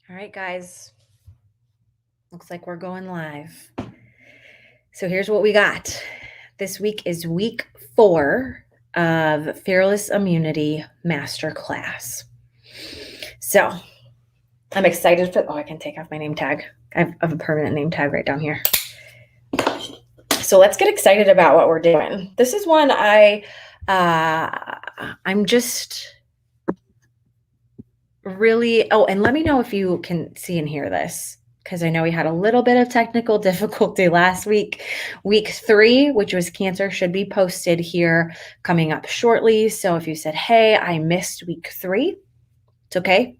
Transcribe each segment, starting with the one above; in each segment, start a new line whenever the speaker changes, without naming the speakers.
All right, guys. Looks like we're going live. So here's what we got. This week is week 4 of Fearless Immunity Masterclass. So I'm excited for, I can take off my name tag. I have a permanent name tag right down here. So let's get excited about what we're doing. This is one I'm just really, and let me know if you can see and hear this, because I know we had a little bit of technical difficulty last week. Week 3, which was cancer, should be posted here coming up shortly. So if you said, hey, I missed week 3, it's okay,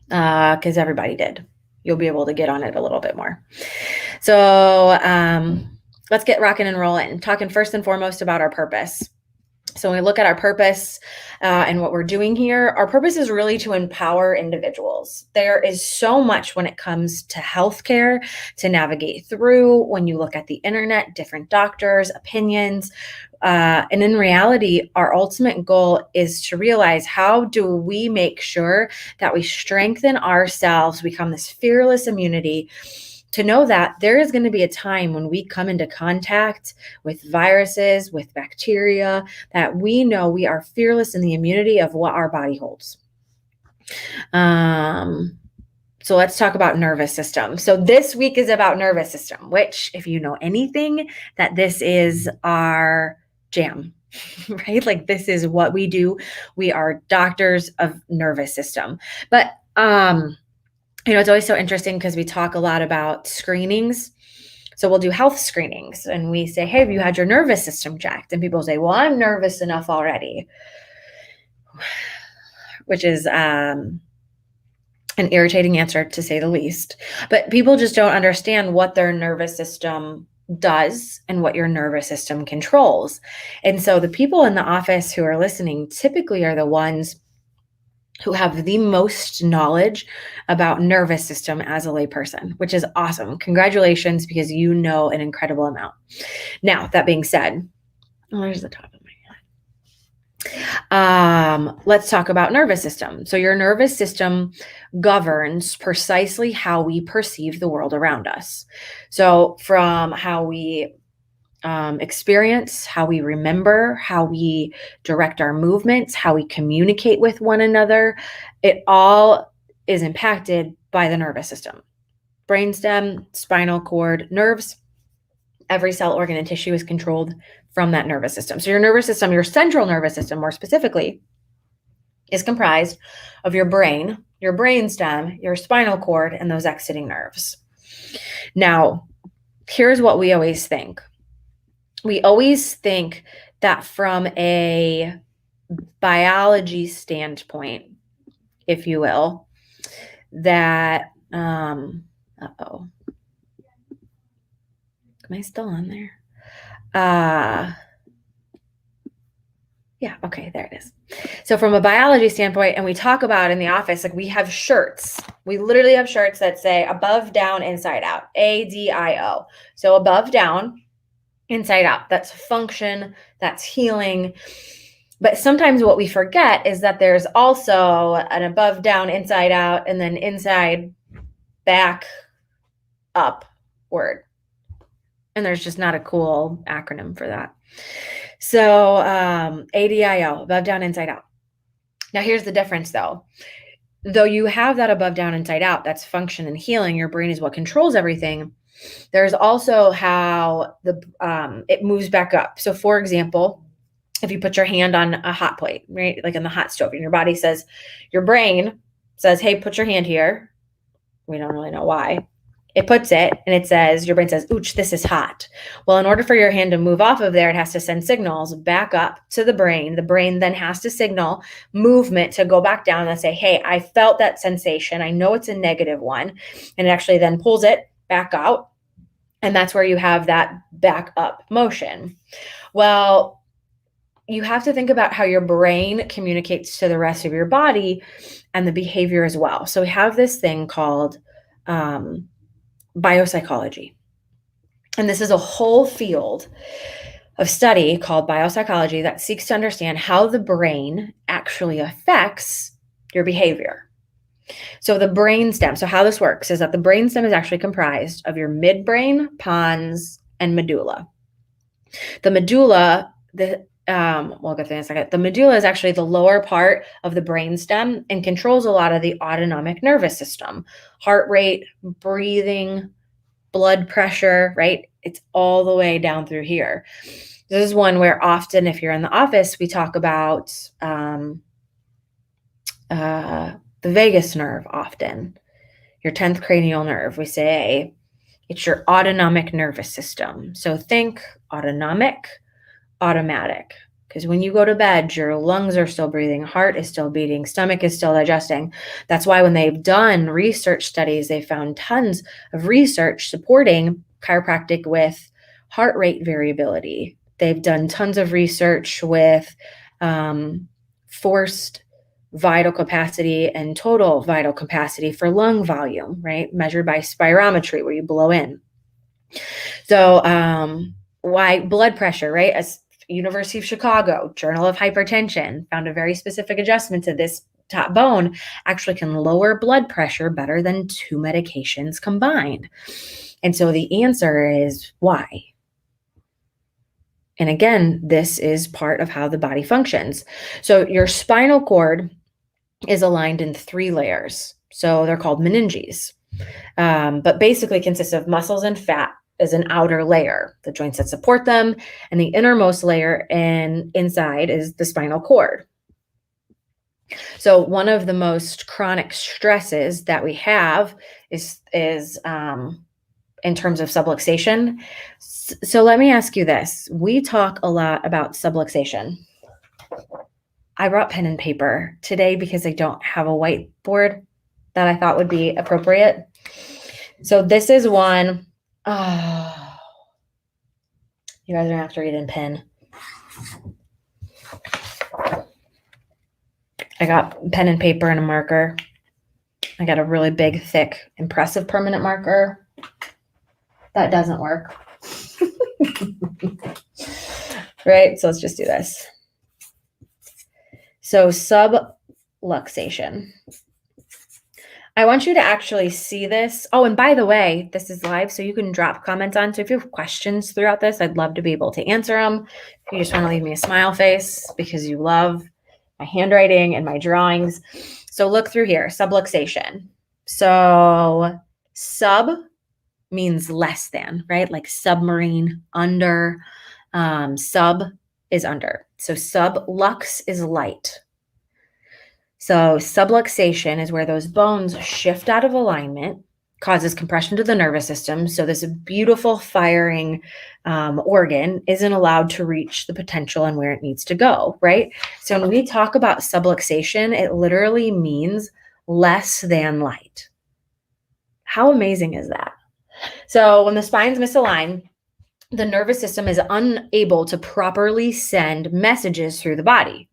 because everybody did. You'll be able to get on it a little bit more. So let's get rocking and rolling. Talking first and foremost about our purpose. So when we look at our purpose and what we're doing here, our purpose is really to empower individuals. There is so much when it comes to healthcare to navigate through. When you look at the internet, different doctors, opinions, and in reality, our ultimate goal is to realize, how do we make sure that we strengthen ourselves, become this fearless immunity, to know that there is going to be a time when we come into contact with viruses, with bacteria, that we know we are fearless in the immunity of what our body holds. So let's talk about nervous system. So this week is about nervous system, which, if you know anything, that this is our jam, right? Like, this is what we do. We are doctors of nervous system. But it's always so interesting because we talk a lot about screenings. So we'll do health screenings and we say, hey, have you had your nervous system checked? And people say, well, I'm nervous enough already, which is an irritating answer, to say the least. But people just don't understand what their nervous system does and what your nervous system controls. And so the people in the office who are listening typically are the ones who have the most knowledge about nervous system as a layperson, which is awesome. Congratulations, because you know an incredible amount. Now, that being said, there's the top of my head. Let's talk about nervous system. So your nervous system governs precisely how we perceive the world around us. So from how we experience, how we remember, how we direct our movements, how we communicate with one another, it all is impacted by the nervous system. Brainstem, spinal cord, nerves, every cell, organ, and tissue is controlled from that nervous system. So your nervous system, your central nervous system more specifically, is comprised of your brain, your brainstem, your spinal cord, and those exiting nerves. Now, here's what we always think. We always think that from a biology standpoint, if you will, that, am I still on there? Yeah, okay, there it is. So from a biology standpoint, and we talk about in the office, like, we have shirts. We literally have shirts that say above, down, inside out, ADIO. So above, down, inside out. That's function, that's healing. But sometimes what we forget is that there's also an above, down, inside out, and then inside, back, up word. And there's just not a cool acronym for that. So ADIO, above, down, inside out. Now here's the difference though. Though you have that above, down, inside out, that's function and healing, your brain is what controls everything. There's also how it moves back up. So for example, if you put your hand on a hot plate, right, like in the hot stove, and your body says, your brain says, hey, put your hand here. We don't really know why. It puts it, and it says, your brain says, ooch, this is hot. Well, in order for your hand to move off of there, it has to send signals back up to the brain. The brain then has to signal movement to go back down and say, hey, I felt that sensation. I know it's a negative one. And it actually then pulls it back out. And that's where you have that back up motion. Well, you have to think about how your brain communicates to the rest of your body and the behavior as well. So we have this thing called biopsychology. And this is a whole field of study called biopsychology that seeks to understand how the brain actually affects your behavior. So the brainstem, so how this works is that the brainstem is actually comprised of your midbrain, pons, and medulla. The medulla, we'll get to that in a second. The medulla is actually the lower part of the brainstem and controls a lot of the autonomic nervous system, heart rate, breathing, blood pressure, right? It's all the way down through here. This is one where often, if you're in the office, we talk about the vagus nerve often, your 10th cranial nerve. We say it's your autonomic nervous system. So think autonomic, automatic. Because when you go to bed, your lungs are still breathing, heart is still beating, stomach is still digesting. That's why when they've done research studies, they found tons of research supporting chiropractic with heart rate variability. They've done tons of research with forced vital capacity and total vital capacity for lung volume, right? Measured by spirometry, where you blow in. So why blood pressure, right? As University of Chicago, Journal of Hypertension found a very specific adjustment to this top bone actually can lower blood pressure better than 2 medications combined. And so the answer is why? And again, this is part of how the body functions. So your spinal cord is aligned in 3 layers. So they're called meninges, but basically consists of muscles and fat as an outer layer, the joints that support them, and the innermost layer inside is the spinal cord. So one of the most chronic stresses that we have is in terms of subluxation. So let me ask you this. We talk a lot about subluxation. I brought pen and paper today because I don't have a whiteboard that I thought would be appropriate. So this is one. Oh, you guys are gonna have to read in pen. I got pen and paper and a marker. I got a really big, thick, impressive permanent marker. That doesn't work. Right? So let's just do this. So subluxation. I want you to actually see this. Oh, and by the way, this is live, so you can drop comments on. So if you have questions throughout this, I'd love to be able to answer them. If you just want to leave me a smile face because you love my handwriting and my drawings. So look through here, subluxation. So sub means less than, right? Like submarine, under. Sub is under. So sublux is light. So subluxation is where those bones shift out of alignment, causes compression to the nervous system. So this beautiful firing organ isn't allowed to reach the potential and where it needs to go, right? So when we talk about subluxation, it literally means less than light. How amazing is that? So when the spine's misaligned, the nervous system is unable to properly send messages through the body.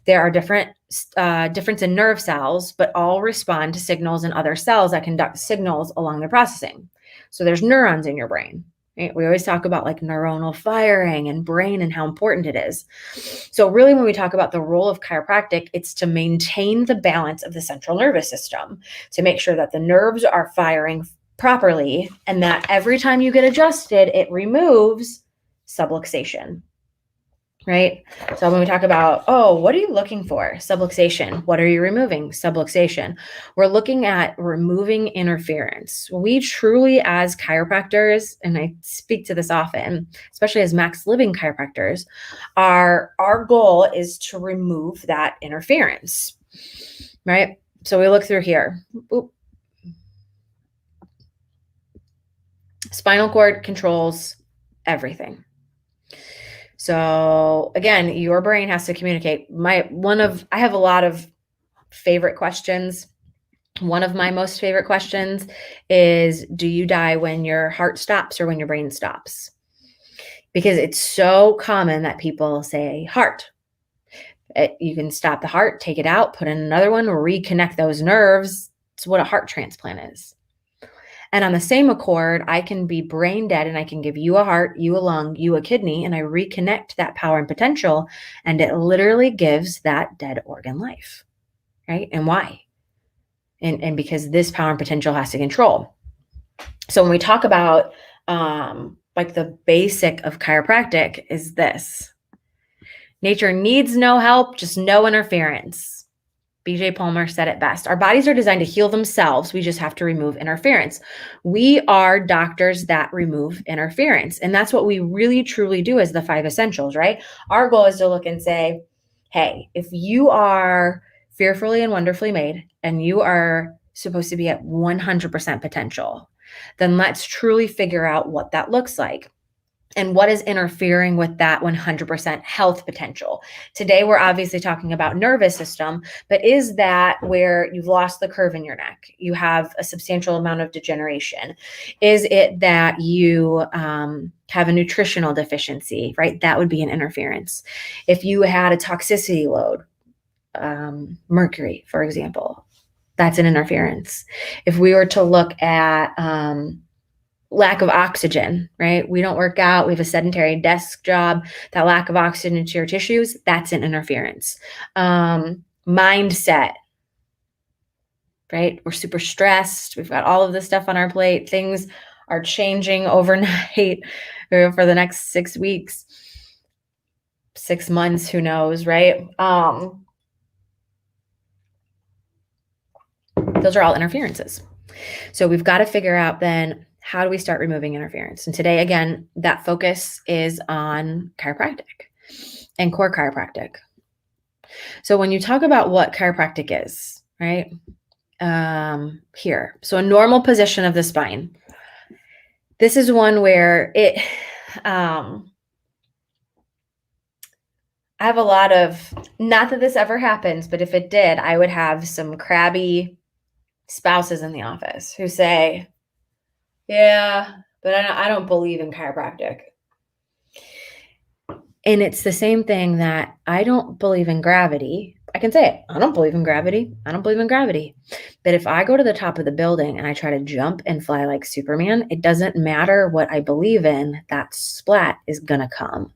There are difference in nerve cells, but all respond to signals in other cells that conduct signals along their processing. So there's neurons in your brain. Right? We always talk about like neuronal firing and brain and how important it is. So really when we talk about the role of chiropractic, it's to maintain the balance of the central nervous system, to make sure that the nerves are firing properly and that every time you get adjusted, it removes subluxation. Right? So when we talk about, oh, what are you looking for? Subluxation. What are you removing? Subluxation. We're looking at removing interference. We truly, as chiropractors, and I speak to this often, especially as max living chiropractors, our goal is to remove that interference. Right? So we look through here. Oop. Spinal cord controls everything. So again, your brain has to communicate. I have a lot of favorite questions. One of my most favorite questions is, do you die when your heart stops or when your brain stops? Because it's so common that people say heart. You can stop the heart, take it out, put in another one, reconnect those nerves. It's what a heart transplant is. And on the same accord, I can be brain dead and I can give you a heart, you a lung, you a kidney, and I reconnect that power and potential, and it literally gives that dead organ life, right? And why? And because this power and potential has to control. So when we talk about like the basic of chiropractic is this: nature needs no help, just no interference. BJ Palmer said it best. Our bodies are designed to heal themselves. We just have to remove interference. We are doctors that remove interference. And that's what we really truly do as the 5 essentials, right? Our goal is to look and say, hey, if you are fearfully and wonderfully made and you are supposed to be at 100% potential, then let's truly figure out what that looks like. And what is interfering with that 100% health potential? Today, we're obviously talking about nervous system, but is that where you've lost the curve in your neck? You have a substantial amount of degeneration? Is it that you have a nutritional deficiency, right? That would be an interference. If you had a toxicity load, mercury, for example, that's an interference. If we were to look at lack of oxygen, right? We don't work out. We have a sedentary desk job. That lack of oxygen into your tissues, that's an interference. Mindset, right? We're super stressed. We've got all of this stuff on our plate. Things are changing overnight for the next 6 weeks, 6 months, who knows, right? Those are all interferences. So we've got to figure out then, how do we start removing interference? And today, again, that focus is on chiropractic and core chiropractic. So when you talk about what chiropractic is, right? Here, so a normal position of the spine. This is one where it, I have a lot of, not that this ever happens, but if it did, I would have some crabby spouses in the office who say, yeah, but I don't believe in chiropractic. And it's the same thing that I don't believe in gravity. I can say it. I don't believe in gravity. I don't believe in gravity. But if I go to the top of the building and I try to jump and fly like Superman, it doesn't matter what I believe in, that splat is going to come.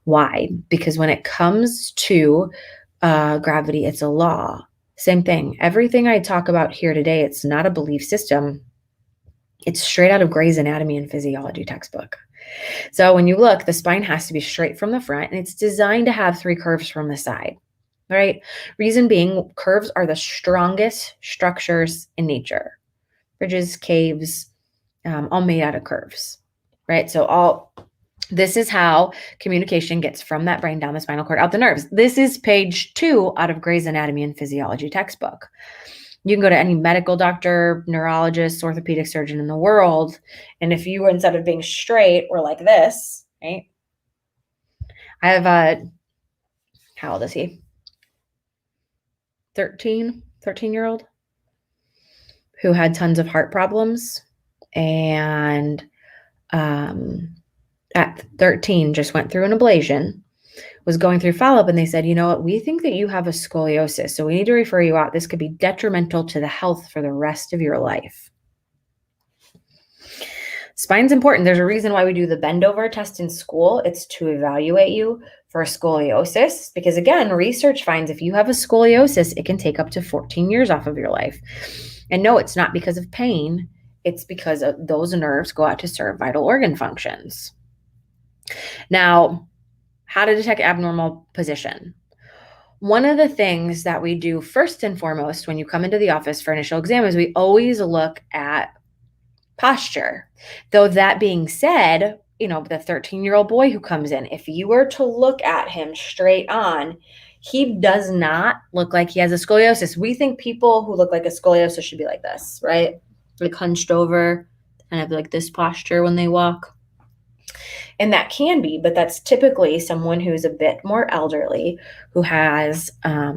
Why? Because when it comes to gravity, it's a law. Same thing. Everything I talk about here today, it's not a belief system. It's straight out of Gray's Anatomy and Physiology textbook. So when you look, the spine has to be straight from the front, and it's designed to have 3 curves from the side, right? Reason being, curves are the strongest structures in nature. Bridges, caves, all made out of curves, right? So this is how communication gets from that brain down the spinal cord out the nerves. This is page 2 out of Gray's Anatomy and Physiology textbook. You can go to any medical doctor, neurologist, orthopedic surgeon in the world. And if you, instead of being straight, were like this, right? I have how old is he? 13-year-old who had tons of heart problems. And at 13, just went through an ablation, was going through follow-up, and they said, you know what, we think that you have a scoliosis, so we need to refer you out. This could be detrimental to the health for the rest of your life. Spine's important. There's a reason why we do the bend over test in school. It's to evaluate you for a scoliosis, because again, research finds if you have a scoliosis, it can take up to 14 years off of your life. And no, it's not because of pain. It's because those nerves go out to serve vital organ functions. Now, how to detect abnormal position. One of the things that we do first and foremost when you come into the office for initial exam is we always look at posture. Though that being said, the 13-year-old boy who comes in, if you were to look at him straight on, he does not look like he has a scoliosis. We think people who look like a scoliosis should be like this, right? Like hunched over, kind of like this posture when they walk. And that can be, but that's typically someone who's a bit more elderly who has a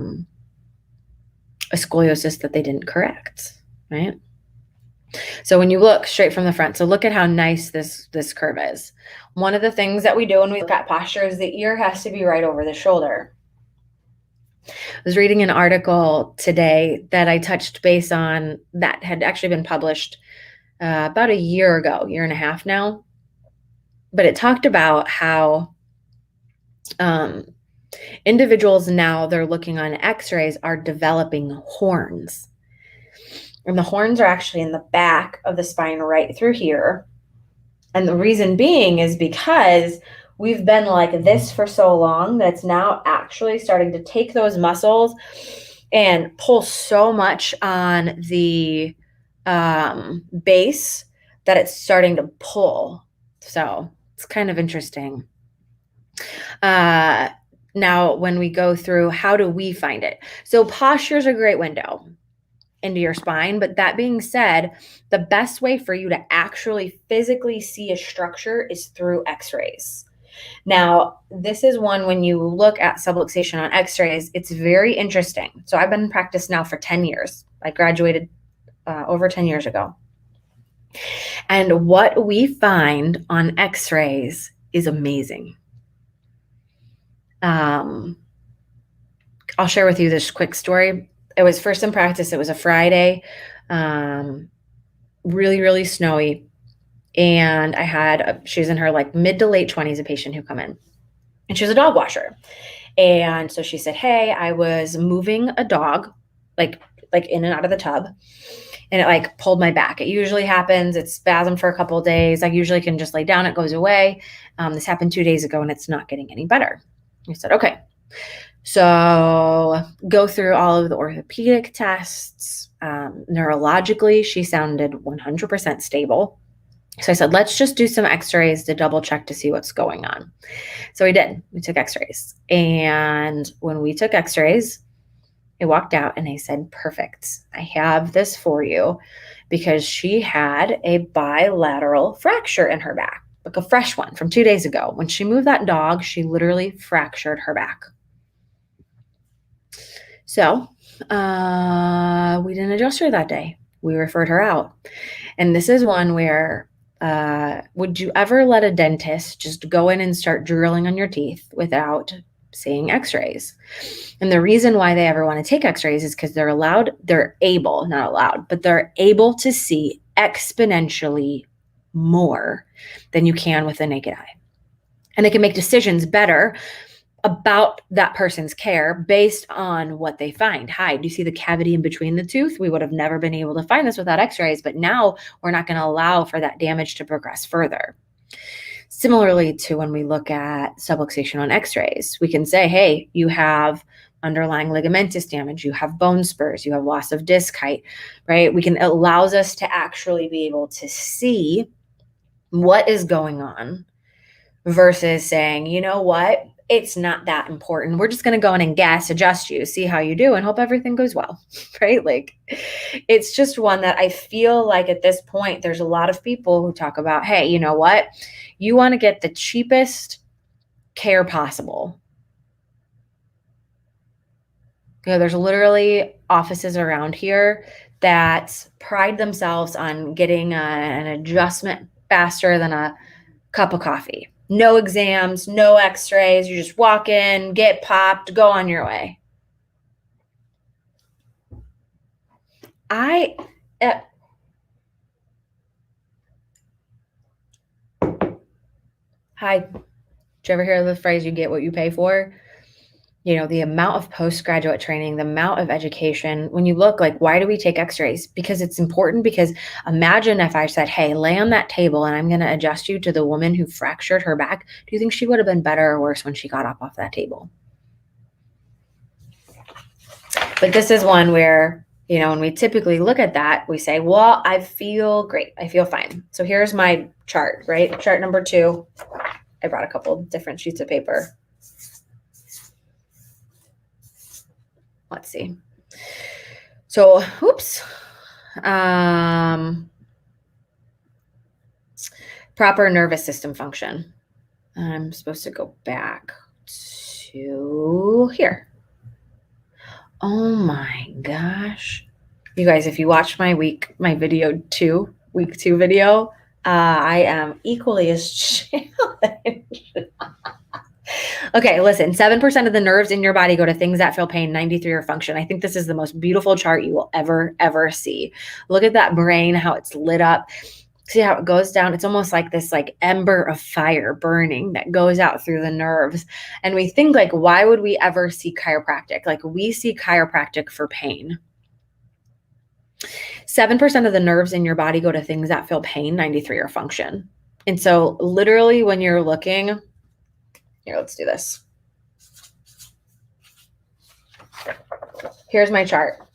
scoliosis that they didn't correct, right? So when you look straight from the front, so look at how nice this curve is. One of the things that we do when we look at posture is the ear has to be right over the shoulder. I was reading an article today that I touched base on that had actually been published about a year ago, year and a half now. But it talked about how individuals now, they're looking on x-rays, are developing horns. And the horns are actually in the back of the spine right through here. And the reason being is because we've been like this for so long that's now actually starting to take those muscles and pull so much on the base that it's starting to pull. So it's kind of interesting. Now, when we go through, how do we find it? So posture is a great window into your spine. But that being said, the best way for you to actually physically see a structure is through x-rays. Now, this is one when you look at subluxation on x-rays, it's very interesting. So I've been in practice now for 10 years. I graduated over 10 years ago. And what we find on x-rays is amazing. I'll share with you this quick story. It was first in practice. It was a Friday, really, really snowy. And I had, she was in her like mid to late 20s, a patient who come in, and she was a dog washer. And so she said, hey, I was moving a dog, like in and out of the tub, and it like pulled my back. It usually happens. It's spasm for a couple of days. I usually can just lay down. It goes away. This happened 2 days ago and it's not getting any better. I said, okay. So go through all of the orthopedic tests. Neurologically, she sounded 100% stable. So I said, let's just do some x-rays to double check to see what's going on. So we did. We took x-rays. And when we took x-rays, I walked out and I said, perfect. I have this for you, because she had a bilateral fracture in her back, like a fresh one from 2 days ago. When she moved that dog, she literally fractured her back. So we didn't adjust her that day. We referred her out. And this is one where, would you ever let a dentist just go in and start drilling on your teeth without seeing x-rays? And the reason why they ever want to take x-rays is because they're able to see exponentially more than you can with the naked eye. And they can make decisions better about that person's care based on what they find. Hi, do you see the cavity in between the tooth? We would have never been able to find this without x-rays, but now we're not going to allow for that damage to progress further. Similarly to when we look at subluxation on x-rays, we can say, hey, you have underlying ligamentous damage, you have bone spurs, you have loss of disc height, right? It allows us to actually be able to see what is going on versus saying, you know what? It's not that important. We're just going to go in and guess, adjust you, see how you do, and hope everything goes well, right? Like, it's just one that I feel like at this point, there's a lot of people who talk about, hey, you know what? You want to get the cheapest care possible. There's literally offices around here that pride themselves on getting an adjustment faster than a cup of coffee. No exams, no x-rays. You just walk in, get popped, go on your way. Hi. Did you ever hear the phrase, you get what you pay for? You know, the amount of postgraduate training, the amount of education, when you look like, why do we take x-rays? Because it's important. Because imagine if I said, hey, lay on that table and I'm going to adjust you to the woman who fractured her back. Do you think she would have been better or worse when she got up off that table? But this is one where, you know, when we typically look at that, we say, well, I feel great. I feel fine. So here's my chart, right? Chart number 2. I brought a couple different sheets of paper. Let's see. So, oops. Proper nervous system function. I'm supposed to go back to here. Oh my gosh. You guys, if you watched my week 2 video, I am equally as challenged. Okay, listen, 7% of the nerves in your body go to things that feel pain, 93 are function. I think this is the most beautiful chart you will ever see. Look at that brain, how it's lit up. See how it goes down? It's almost like this like ember of fire burning that goes out through the nerves. And we think like, why would we ever see chiropractic? Like, we see chiropractic for pain. 7% of the nerves in your body go to things that feel pain, 93 are function. And so literally when you're looking, here, let's do this. Here's my chart.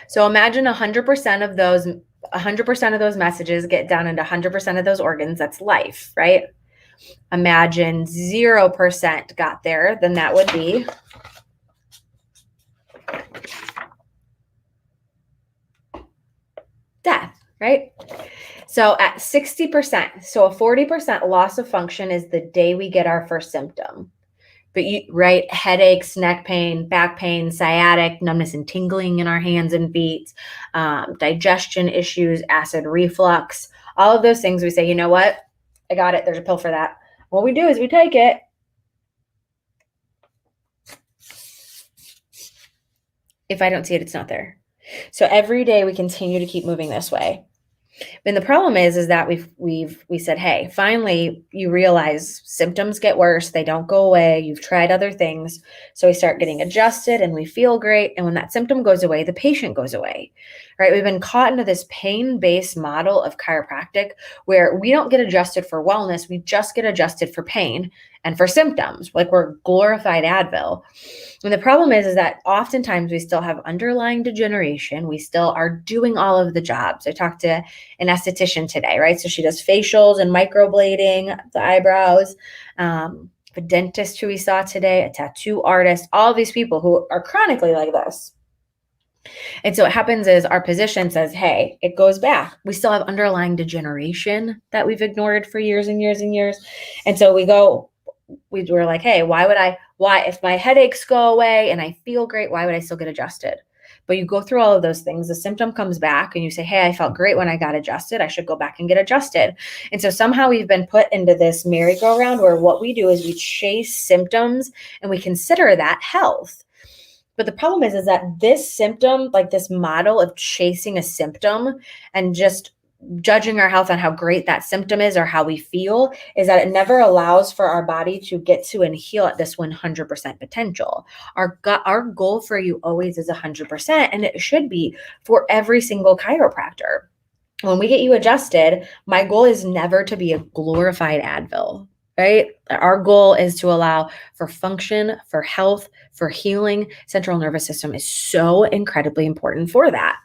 So imagine 100% of those messages get down into 100% of those organs. That's life, right? Imagine 0% got there, then that would be death, right? So at 60%, so a 40% loss of function is the day we get our first symptom. But right, headaches, neck pain, back pain, sciatic, numbness and tingling in our hands and feet, digestion issues, acid reflux, all of those things. We say, you know what? I got it. There's a pill for that. What we do is we take it. If I don't see it, it's not there. So every day we continue to keep moving this way. And the problem is that we said, hey, finally you realize symptoms get worse. They don't go away. You've tried other things. So we start getting adjusted and we feel great. And when that symptom goes away, the patient goes away, right? We've been caught into this pain-based model of chiropractic where we don't get adjusted for wellness. We just get adjusted for pain and for symptoms, like we're glorified Advil. And the problem is that oftentimes we still have underlying degeneration. We still are doing all of the jobs. I talked to an esthetician today, right? So she does facials and microblading, the eyebrows, a dentist who we saw today, a tattoo artist, all of these people who are chronically like this. And so what happens is our physician says, hey, it goes back. We still have underlying degeneration that we've ignored for years and years and years. And so we were like, hey, why if my headaches go away and I feel great, why would I still get adjusted? But you go through all of those things, the symptom comes back and you say, hey, I felt great when I got adjusted. I should go back and get adjusted. And so somehow we've been put into this merry-go-round where what we do is we chase symptoms and we consider that health. But the problem is that this symptom, like this model of chasing a symptom and just judging our health on how great that symptom is or how we feel, is that it never allows for our body to get to and heal at this 100% potential. Our goal for you always is 100%, and it should be for every single chiropractor. When we get you adjusted, my goal is never to be a glorified Advil, right? Our goal is to allow for function, for health, for healing. Central nervous system is so incredibly important for that.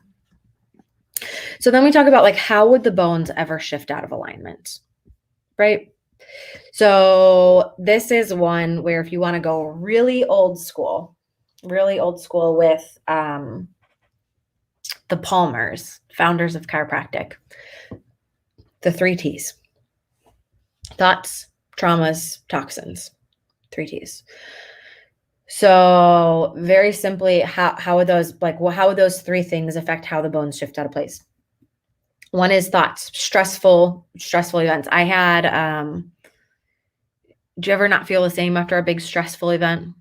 So then we talk about like, how would the bones ever shift out of alignment, right? So this is one where if you want to go really old school with the Palmers, founders of chiropractic, the 3 T's: thoughts, traumas, toxins, 3 T's. So very simply, how would those, how would those 3 things affect how the bones shift out of place? One is thoughts, stressful events. I had, do you ever not feel the same after a big stressful event?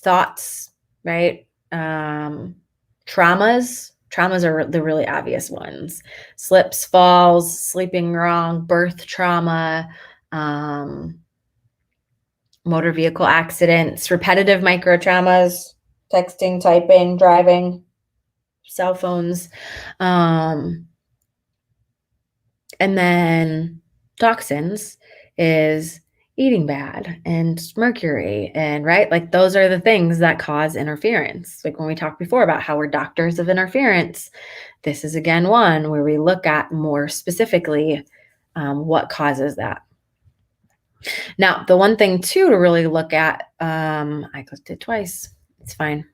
Thoughts, right? Traumas are the really obvious ones. Slips, falls, sleeping wrong, birth trauma, motor vehicle accidents, repetitive micro traumas, texting, typing, driving, cell phones. And then toxins is eating bad and mercury, and right, like those are the things that cause interference. Like when we talked before about how we're doctors of interference, this is again one where we look at more specifically what causes that. Now, the one thing too to really look at, I clicked it twice. It's fine.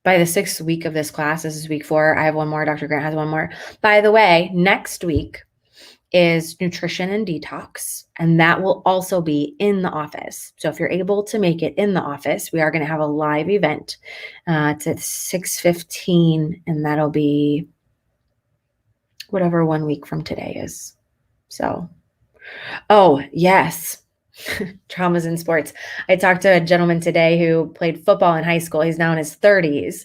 By the 6th week of this class, this is week 4. I have one more. Dr. Grant has one more. By the way, next week is nutrition and detox, and that will also be in the office. So if you're able to make it in the office, we are going to have a live event. It's at 6:15, and that'll be whatever 1 week from today is. So, oh, yes. Traumas in sports. I talked to a gentleman today who played football in high school. He's now in his 30s,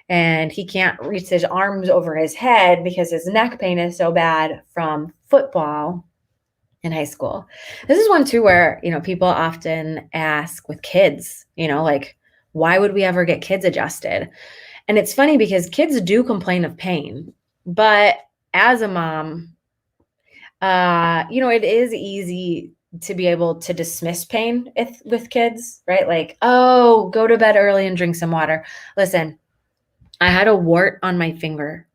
and he can't reach his arms over his head because his neck pain is so bad from football in high school. This is one too where, people often ask with kids, like, why would we ever get kids adjusted? And it's funny because kids do complain of pain, but as a mom, it is easy to be able to dismiss pain with kids, right? Like, oh, go to bed early and drink some water. Listen, I had a wart on my finger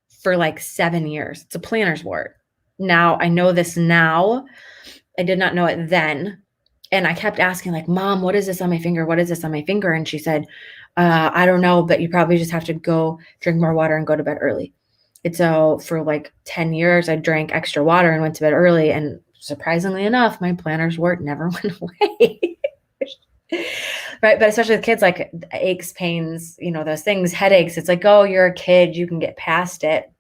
for like 7 years. It's a plantar's wart. Now I know this now. I did not know it then. And I kept asking, like, Mom, what is this on my finger? What is this on my finger? And she said, I don't know, but you probably just have to go drink more water and go to bed early. And so for like 10 years, I drank extra water and went to bed early. And surprisingly enough, my plantar's wart never went away. Right. But especially with kids, like aches, pains, those things, headaches, it's like, oh, you're a kid, you can get past it.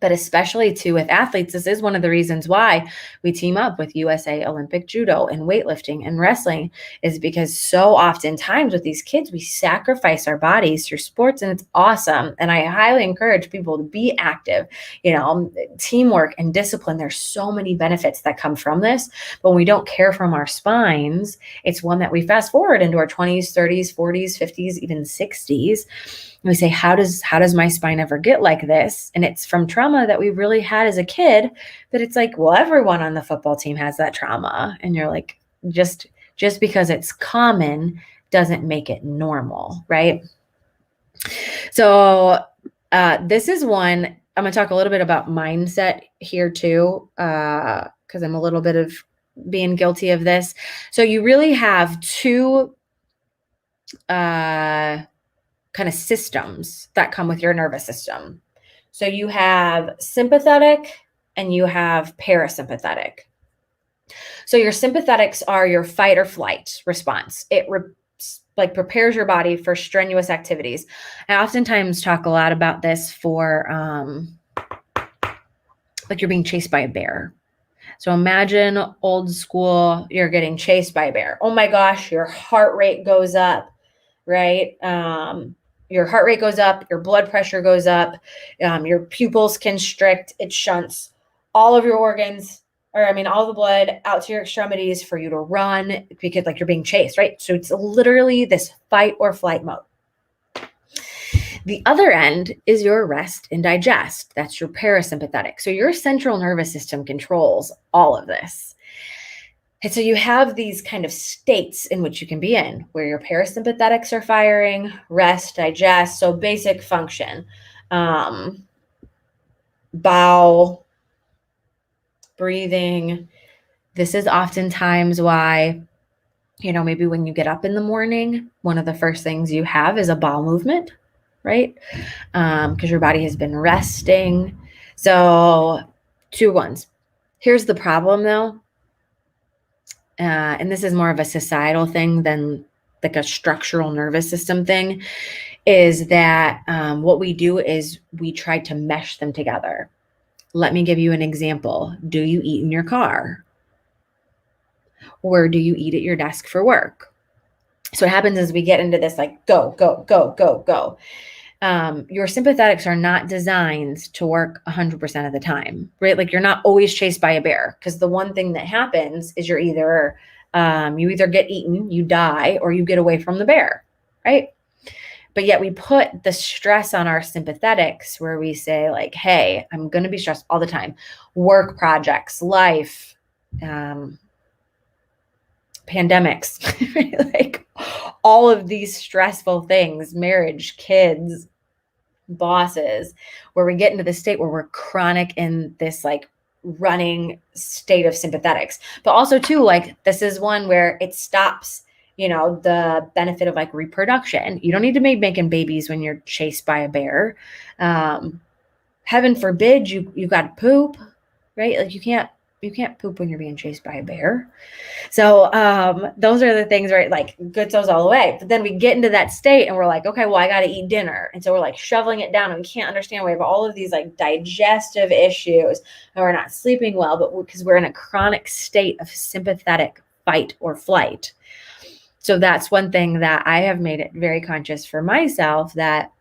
But especially too with athletes, this is one of the reasons why we team up with USA Olympic Judo and weightlifting and wrestling, is because so oftentimes with these kids, we sacrifice our bodies through sports, and it's awesome. And I highly encourage people to be active, teamwork and discipline. There's so many benefits that come from this, but when we don't care from our spines, it's one that we fast forward into our 20s, 30s, 40s, 50s, even 60s. And we say, how does my spine ever get like this? And it's from trauma that we really had as a kid. But it's like, well, everyone on the football team has that trauma. And you're like, just because it's common doesn't make it normal, right? So this is one, I'm going to talk a little bit about mindset here too, because I'm a little bit of being guilty of this. So you really have two kind of systems that come with your nervous system. So you have sympathetic and you have parasympathetic. So your sympathetics are your fight or flight response. It prepares your body for strenuous activities. I oftentimes talk a lot about this for like you're being chased by a bear. So imagine old school, you're getting chased by a bear. Oh my gosh, your heart rate goes up, right? Your heart rate goes up, your blood pressure goes up, your pupils constrict, it shunts all of your organs, all the blood out to your extremities for you to run because like you're being chased, right? So it's literally this fight or flight mode. The other end is your rest and digest. That's your parasympathetic. So your central nervous system controls all of this. And so you have these kind of states in which you can be in, where your parasympathetics are firing, rest, digest, so basic function, bowel, breathing. This is oftentimes why, maybe when you get up in the morning, one of the first things you have is a bowel movement, right? Because your body has been resting. So 2 ones. Here's the problem though. And this is more of a societal thing than like a structural nervous system thing, is that what we do is we try to mesh them together. Let me give you an example. Do you eat in your car? Or do you eat at your desk for work? So what happens is we get into this like go, go, go, go, go. Your sympathetics are not designed to work 100% of the time, right? Like you're not always chased by a bear, because the one thing that happens is you're either, you either get eaten, you die, or you get away from the bear, right? But yet we put the stress on our sympathetics where we say like, hey, I'm going to be stressed all the time. Work projects, life, pandemics, like all of these stressful things, marriage, kids, bosses, where we get into the state where we're chronic in this like running state of sympathetics. But also too, like this is one where it stops, the benefit of like reproduction. You don't need to be making babies when you're chased by a bear. Heaven forbid you got to poop, right? Like you can't poop when you're being chased by a bear. So those are the things, right? Like good souls all the way. But then we get into that state and we're like, okay, well, I got to eat dinner. And so we're like shoveling it down and we can't understand. We have all of these like digestive issues and we're not sleeping well, but because we're in a chronic state of sympathetic fight or flight. So that's one thing that I have made it very conscious for myself, that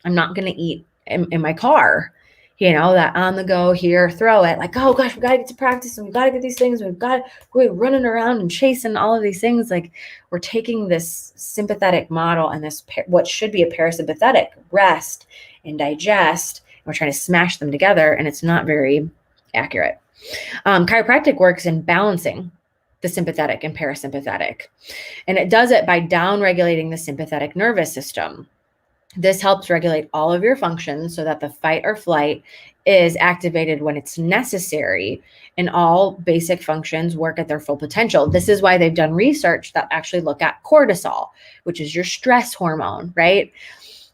I'm not going to eat in my car. that on the go here, throw it like, oh gosh, we got to get to practice and we got to get these things. We're running around and chasing all of these things. Like we're taking this sympathetic model and this, what should be a parasympathetic, rest and digest. And we're trying to smash them together, and it's not very accurate. Chiropractic works in balancing the sympathetic and parasympathetic, and it does it by down regulating the sympathetic nervous system. This helps regulate all of your functions so that the fight or flight is activated when it's necessary, and all basic functions work at their full potential. This is why they've done research that actually look at cortisol, which is your stress hormone, right?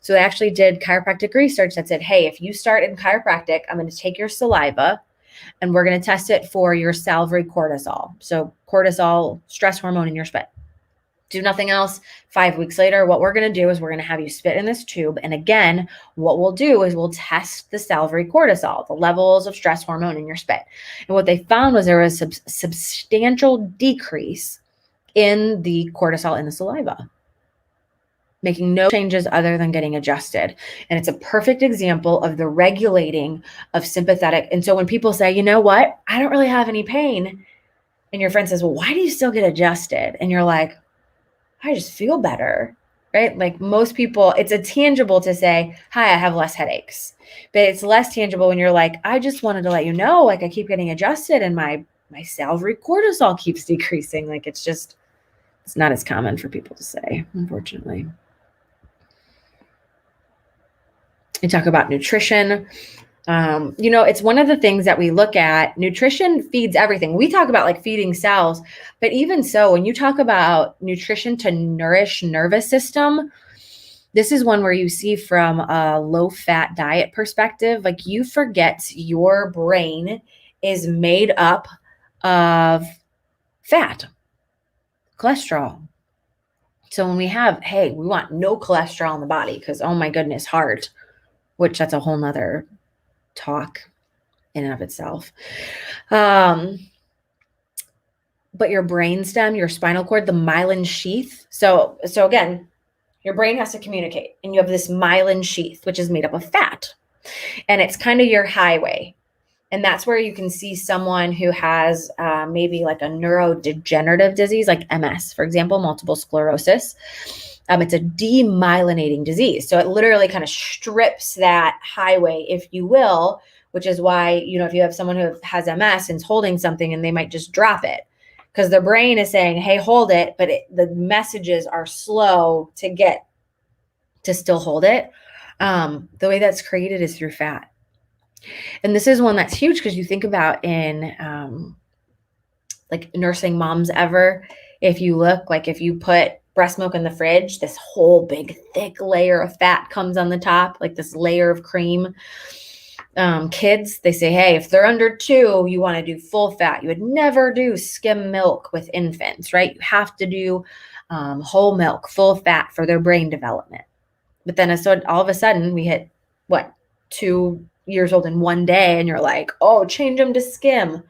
So they actually did chiropractic research that said, hey, if you start in chiropractic, I'm going to take your saliva and we're going to test it for your salivary cortisol. So cortisol, stress hormone in your spit. Do nothing else. 5 weeks later, what we're going to do is we're going to have you spit in this tube. And again, what we'll do is we'll test the salivary cortisol, the levels of stress hormone in your spit. And what they found was there was a substantial decrease in the cortisol in the saliva, making no changes other than getting adjusted. And it's a perfect example of the regulating of sympathetic. And so when people say, you know what, I don't really have any pain, and your friend says, well, why do you still get adjusted? And you're like, I just feel better, right? Like most people, it's a tangible to say, hi, I have less headaches. But it's less tangible when you're like, I just wanted to let you know, like I keep getting adjusted and my salivary cortisol keeps decreasing. Like it's not as common for people to say, unfortunately. We talk about nutrition. It's one of the things that we look at. Nutrition feeds everything. We talk about like feeding cells, but even so, when you talk about nutrition to nourish nervous system, this is one where you see from a low-fat diet perspective, like you forget your brain is made up of fat, cholesterol. So when we want no cholesterol in the body because, oh my goodness, heart, which that's a whole nother talk in and of itself. But your brainstem, your spinal cord, the myelin sheath. So again, your brain has to communicate, and you have this myelin sheath, which is made up of fat, and it's kind of your highway. And that's where you can see someone who has maybe like a neurodegenerative disease, like MS, for example, multiple sclerosis. It's a demyelinating disease. So it literally kind of strips that highway, if you will, which is why, if you have someone who has MS and is holding something and they might just drop it because their brain is saying, hey, hold it. But the messages are slow to get to still hold it. The way that's created is through fat. And this is one that's huge because you think about in like nursing moms ever, if you look, like if you put breast milk in the fridge, this whole big thick layer of fat comes on the top, like this layer of cream. Kids, they say, hey, if they're under 2, you want to do full fat. You would never do skim milk with infants, right? You have to do whole milk, full fat for their brain development. But then all of a sudden we hit 2 years old in one day, and you're like, oh, change them to skim.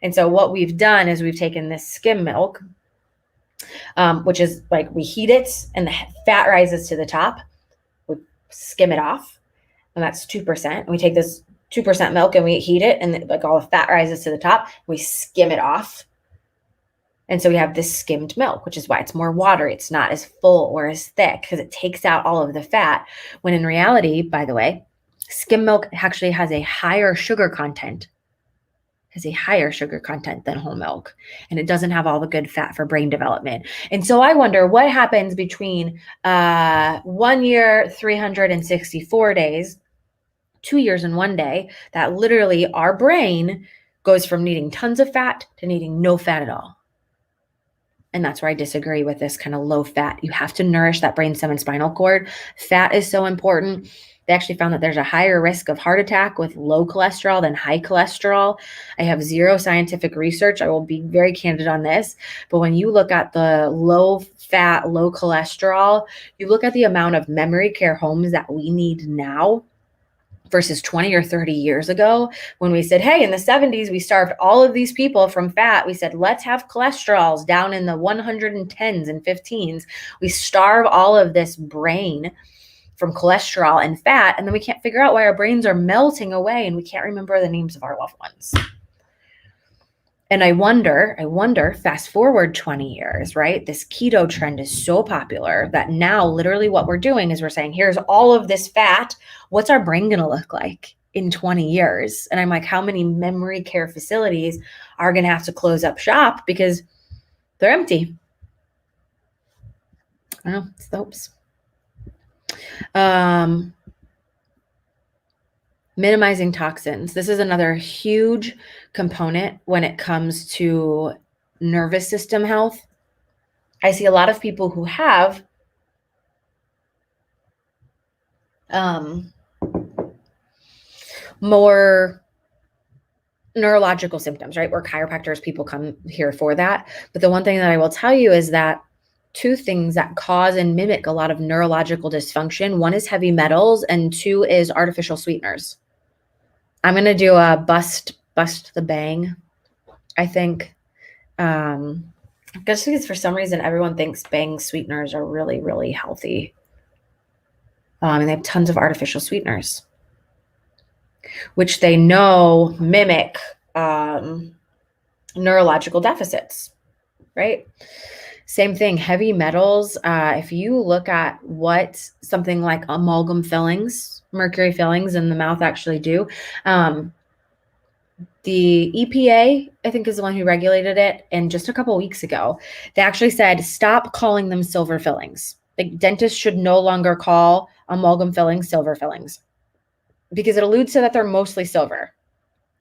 And so what we've done is we've taken this skim milk, which is like we heat it and the fat rises to the top. We skim it off, and that's 2%. And we take this 2% milk and we heat it, and like all the fat rises to the top. We skim it off. And so we have this skimmed milk, which is why it's more watery. It's not as full or as thick because it takes out all of the fat. When in reality, by the way, skim milk actually has a higher sugar content than whole milk, and it doesn't have all the good fat for brain development. And so I wonder what happens between 1 year, 364 days, 2 years and 1 day, that literally our brain goes from needing tons of fat to needing no fat at all. And that's where I disagree with this kind of low fat. You have to nourish that brainstem and spinal cord. Fat is so important. They actually found that there's a higher risk of heart attack with low cholesterol than high cholesterol. I have zero scientific research. I will be very candid on this. But when you look at the low fat, low cholesterol, you look at the amount of memory care homes that we need now versus 20 or 30 years ago, when we said, hey, in the 70s, we starved all of these people from fat. We said, let's have cholesterols down in the 110s and 15s. We starve all of this brain from cholesterol and fat. And then we can't figure out why our brains are melting away and we can't remember the names of our loved ones. And I wonder, fast forward 20 years, right? This keto trend is so popular that now literally what we're doing is we're saying, here's all of this fat. What's our brain going to look like in 20 years? And I'm like, how many memory care facilities are going to have to close up shop because they're empty? I don't know, it's the hopes. Minimizing toxins. This is another huge component when it comes to nervous system health. I see a lot of people who have more neurological symptoms, right? Where chiropractors, people come here for that. But the one thing that I will tell you is that two things that cause and mimic a lot of neurological dysfunction. One is heavy metals and two is artificial sweeteners. I'm going to do a bust the bang, I think. Just because for some reason everyone thinks Bang sweeteners are really, really healthy. And they have tons of artificial sweeteners, which they know mimic neurological deficits, right? Same thing, heavy metals. If you look at what something like amalgam fillings, mercury fillings in the mouth actually do, the EPA, I think, is the one who regulated it. And just a couple of weeks ago, they actually said, stop calling them silver fillings. Like dentists should no longer call amalgam fillings silver fillings because it alludes to that they're mostly silver,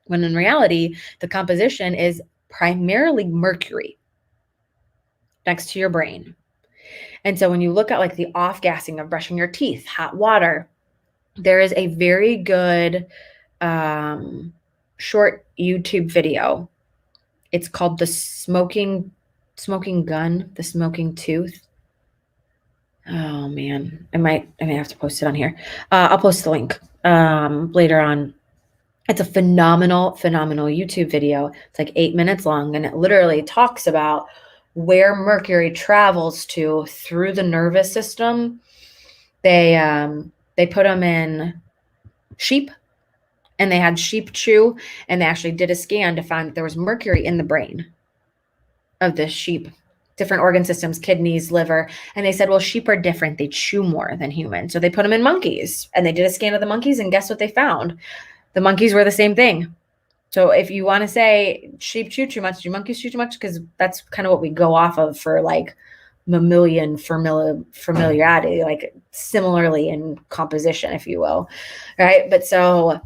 when in reality, the composition is primarily mercury next to your brain. And so when you look at like the off-gassing of brushing your teeth, hot water, there is a very good short YouTube video. It's called the smoking gun, the smoking tooth. Oh man, I might have to post it on here. I'll post the link later on. It's a phenomenal YouTube video. It's like 8 minutes long, and it literally talks about where mercury travels to through the nervous system. They put them in sheep, and they had sheep chew, and they actually did a scan to find that there was mercury in the brain of this sheep, different organ systems, kidneys, liver. And they said, well, sheep are different. They chew more than humans. So they put them in monkeys, and they did a scan of the monkeys, and guess what they found? The monkeys were the same thing. So if you want to say sheep chew too much, do monkeys chew too much? Because that's kind of what we go off of for like mammalian familiarity, like similarly in composition, if you will, right? But so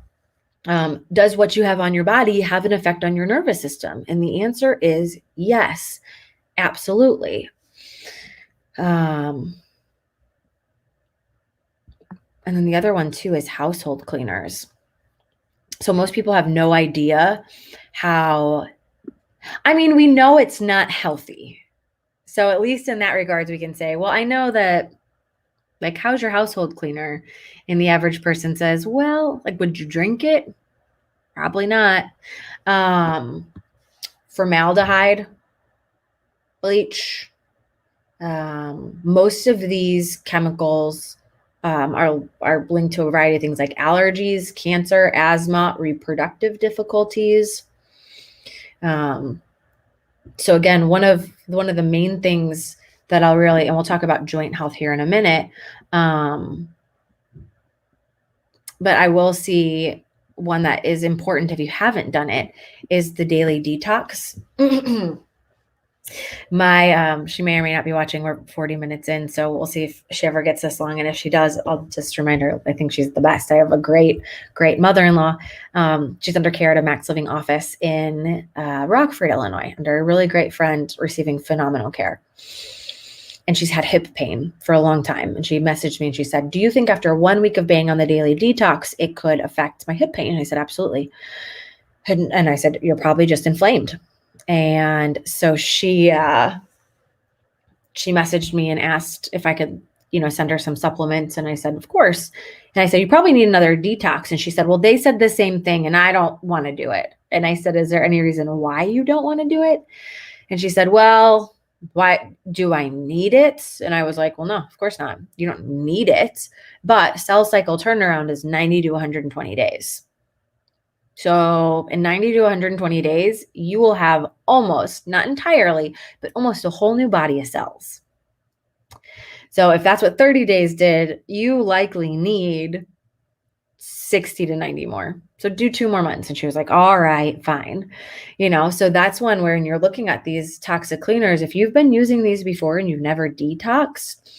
does what you have on your body have an effect on your nervous system? And the answer is yes, absolutely. And then the other one too is household cleaners. So most people have no idea how, we know it's not healthy. So at least in that regards, we can say, well, I know that, like, how's your household cleaner? And the average person says, well, like, would you drink it? Probably not. Formaldehyde, bleach, most of these chemicals are linked to a variety of things like allergies, cancer, asthma, reproductive difficulties. So again, one of the main things that and we'll talk about joint health here in a minute. But I will see one that is important if you haven't done it is the daily detox. She may or may not be watching. We're 40 minutes in, so we'll see if she ever gets this long. And if she does, I'll just remind her, I think she's the best. I have a great mother-in-law. She's under care at a Max Living office in Rockford, Illinois, under a really great friend receiving phenomenal care. And she's had hip pain for a long time. And she messaged me and she said, do you think after 1 week of being on the daily detox, it could affect my hip pain? And I said, absolutely. And I said, you're probably just inflamed. And so she messaged me and asked if I could, send her some supplements. And I said, of course. And I said, you probably need another detox. And she said, well, they said the same thing and I don't want to do it. And I said, is there any reason why you don't want to do it? And she said, well, Why do I need it? And I was like, well, no, of course not. You don't need it, but cell cycle turnaround is 90 to 120 days. So in 90 to 120 days, you will have almost, not entirely, but almost a whole new body of cells. So if that's what 30 days did, you likely need 60 to 90 more. So do 2 more months. And she was like, all right, fine. So that's one where when you're looking at these toxic cleaners, if you've been using these before and you've never detoxed,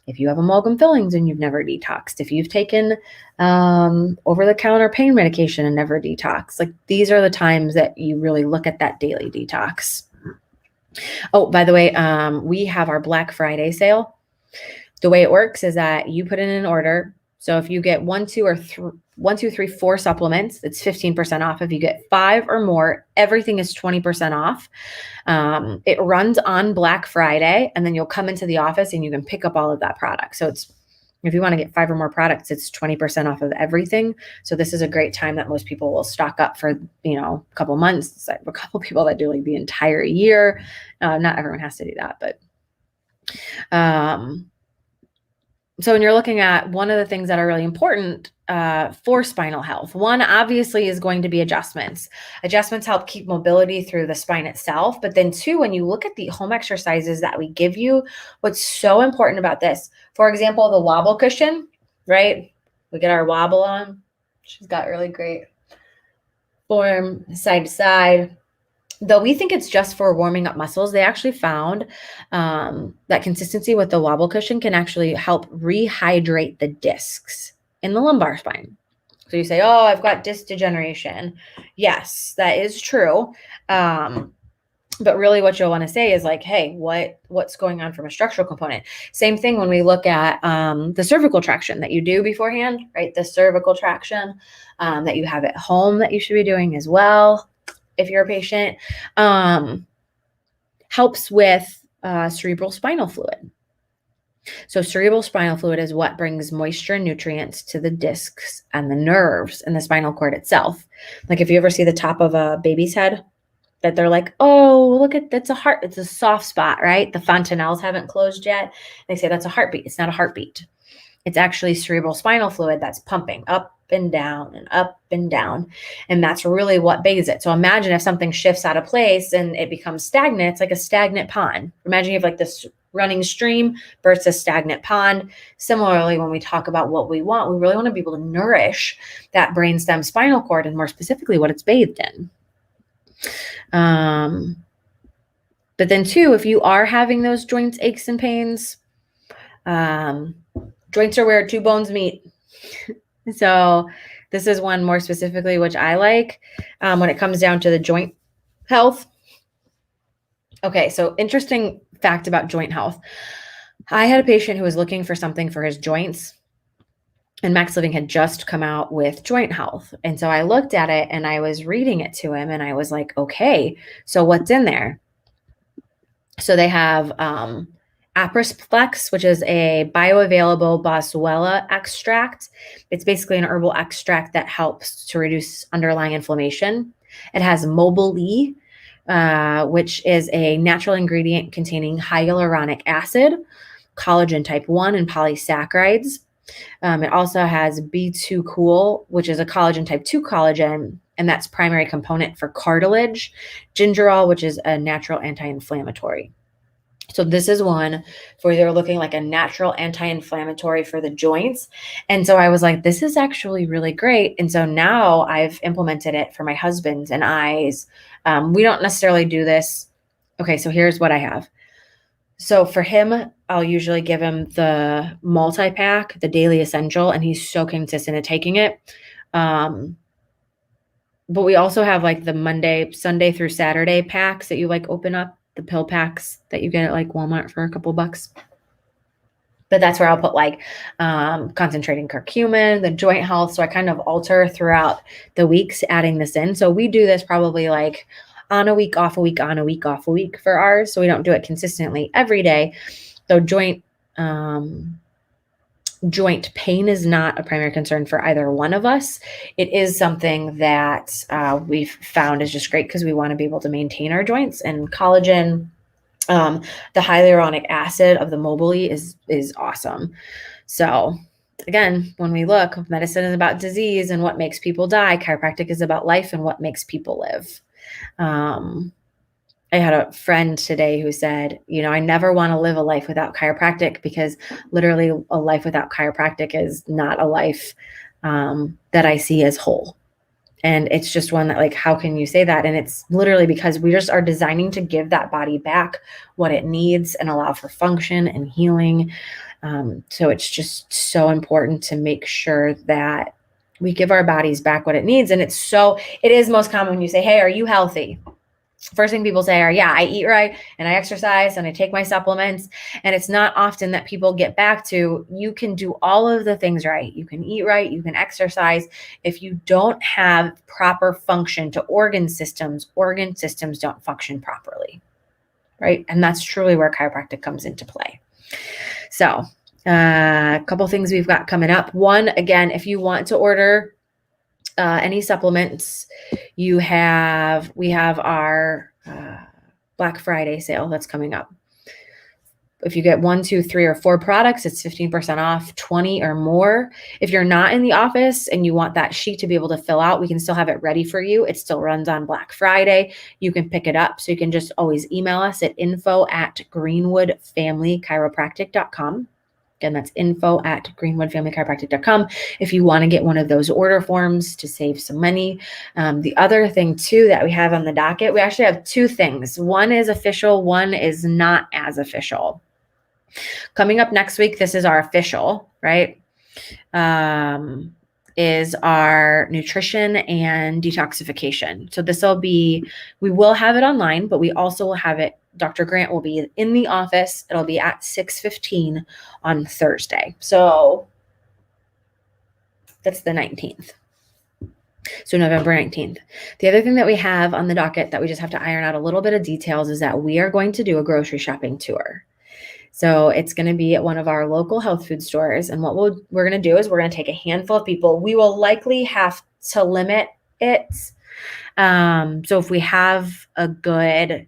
if you have amalgam fillings and you've never detoxed, if you've taken over-the-counter pain medication and never detoxed, like these are the times that you really look at that daily detox. Oh, by the way, we have our Black Friday sale. The way it works is that you put in an order. So if you get 1, 2, 3, 4 supplements, it's 15% off. If you get 5 or more, everything is 20% off. It runs on Black Friday, and then you'll come into the office and you can pick up all of that product. So if you want to get 5 or more products, it's 20% off of everything. So this is a great time that most people will stock up for, a couple months. It's like a couple people that do like the entire year. Not everyone has to do that, but so when you're looking at one of the things that are really important for spinal health, one obviously is going to be adjustments. Adjustments help keep mobility through the spine itself. But then 2, when you look at the home exercises that we give you, what's so important about this, for example, the wobble cushion, right? We get our wobble on. She's got really great form side to side. Though we think it's just for warming up muscles, they actually found that consistency with the wobble cushion can actually help rehydrate the discs in the lumbar spine. So you say, oh, I've got disc degeneration. Yes, that is true. But really what you'll want to say is like, hey, what's going on from a structural component? Same thing when we look at the cervical traction that you do beforehand, right? The cervical traction that you have at home that you should be doing as well. If you're a patient, helps with cerebral spinal fluid. So cerebral spinal fluid is what brings moisture and nutrients to the discs and the nerves and the spinal cord itself. Like if you ever see the top of a baby's head, that they're like, oh, look at, that's a heart. It's a soft spot, right? The fontanelles haven't closed yet. They say that's a heartbeat. It's not a heartbeat. It's actually cerebral spinal fluid that's pumping up and down and up and down. And that's really what bathes it. So imagine if something shifts out of place and it becomes stagnant, it's like a stagnant pond. Imagine you have like this running stream versus a stagnant pond. Similarly, when we talk about what we want, we really want to be able to nourish that brainstem spinal cord and more specifically what it's bathed in. But then 2, if you are having those joints, aches and pains, joints are where 2 bones meet. So this is one more specifically, which I like when it comes down to the joint health. Okay, so interesting fact about joint health. I had a patient who was looking for something for his joints, and Max Living had just come out with joint health. And so I looked at it and I was reading it to him and I was like, okay, so what's in there? So they have Aprisplex, which is a bioavailable boswellia extract. It's basically an herbal extract that helps to reduce underlying inflammation. It has Mobile E, which is a natural ingredient containing hyaluronic acid, collagen type 1, and polysaccharides. It also has B2 Cool, which is a collagen type 2 collagen, and that's primary component for cartilage. Gingerol, which is a natural anti-inflammatory. So this is one where they're looking like a natural anti-inflammatory for the joints. And so I was like, this is actually really great. And so now I've implemented it for my husband and I's. We don't necessarily do this. Okay, so here's what I have. So for him, I'll usually give him the multi-pack, the daily essential, and he's so consistent at taking it. But we also have like the Sunday through Saturday packs that you like open up, the pill packs that you get at like Walmart for a couple bucks. But that's where I'll put like concentrating curcumin, the joint health. So I kind of alter throughout the weeks adding this in. So we do this probably like on a week, off a week, on a week, off a week for ours. So we don't do it consistently every day. Though joint pain is not a primary concern for either one of us. It is something that we've found is just great because we want to be able to maintain our joints, and collagen The hyaluronic acid of the Mobilee is awesome. So again, when we look, medicine is about disease and what makes people die. Chiropractic is about life and what makes people live. I had a friend today who said, I never want to live a life without chiropractic, because literally a life without chiropractic is not a life that I see as whole. And it's just one that, like, how can you say that? And it's literally because we just are designing to give that body back what it needs and allow for function and healing. So it's just so important to make sure that we give our bodies back what it needs. And it is most common when you say, hey, are you healthy? First thing people say are, yeah, I eat right and I exercise and I take my supplements. And it's not often that people get back to, you can do all of the things right. You can eat right, you can exercise. If you don't have proper function to organ systems don't function properly, right? And that's truly where chiropractic comes into play. So a couple things we've got coming up. One, again, if you want to order any supplements, we have our Black Friday sale that's coming up. If you get 1, 2, 3, or 4 products, it's 15% off, 20 or more. If you're not in the office and you want that sheet to be able to fill out, we can still have it ready for you. It still runs on Black Friday. You can pick it up. So you can just always email us at info@greenwoodfamilychiropractic.com. Again, that's info@greenwoodfamilychiropractic.com if you want to get one of those order forms to save some money. The other thing too that we have on the docket, we actually have 2 things. One is official, one is not as official. Coming up next week, this is our official, right? Is our nutrition and detoxification. So we will have it online, but we also will have it. Dr. Grant will be in the office. It'll be at 6:15 on Thursday. So that's the 19th. So November 19th. The other thing that we have on the docket that we just have to iron out a little bit of details is that we are going to do a grocery shopping tour. So it's going to be at one of our local health food stores. And what we're going to do is we're going to take a handful of people. We will likely have to limit it. So if we have a good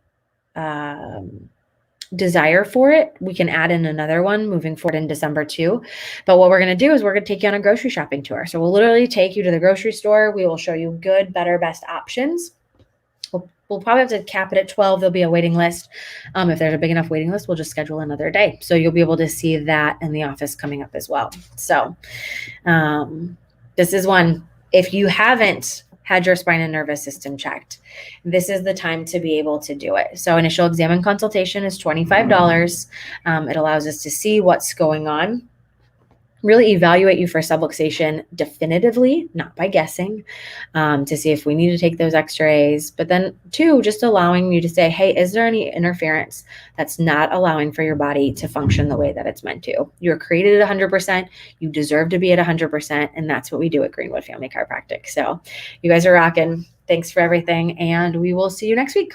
desire for it, we can add in another one moving forward in December too. But what we're going to do is we're going to take you on a grocery shopping tour. So we'll literally take you to the grocery store. We will show you good, better, best options. We'll probably have to cap it at 12. There'll be a waiting list. If there's a big enough waiting list, we'll just schedule another day. So you'll be able to see that in the office coming up as well. So this is one, if you haven't had your spine and nervous system checked, this is the time to be able to do it. So initial exam and consultation is $25. It allows us to see what's going on, really evaluate you for subluxation definitively, not by guessing, to see if we need to take those x-rays. But then 2, just allowing you to say, hey, is there any interference that's not allowing for your body to function the way that it's meant to? You're created at 100%. You deserve to be at 100%. And that's what we do at Greenwood Family Chiropractic. So you guys are rocking. Thanks for everything. And we will see you next week.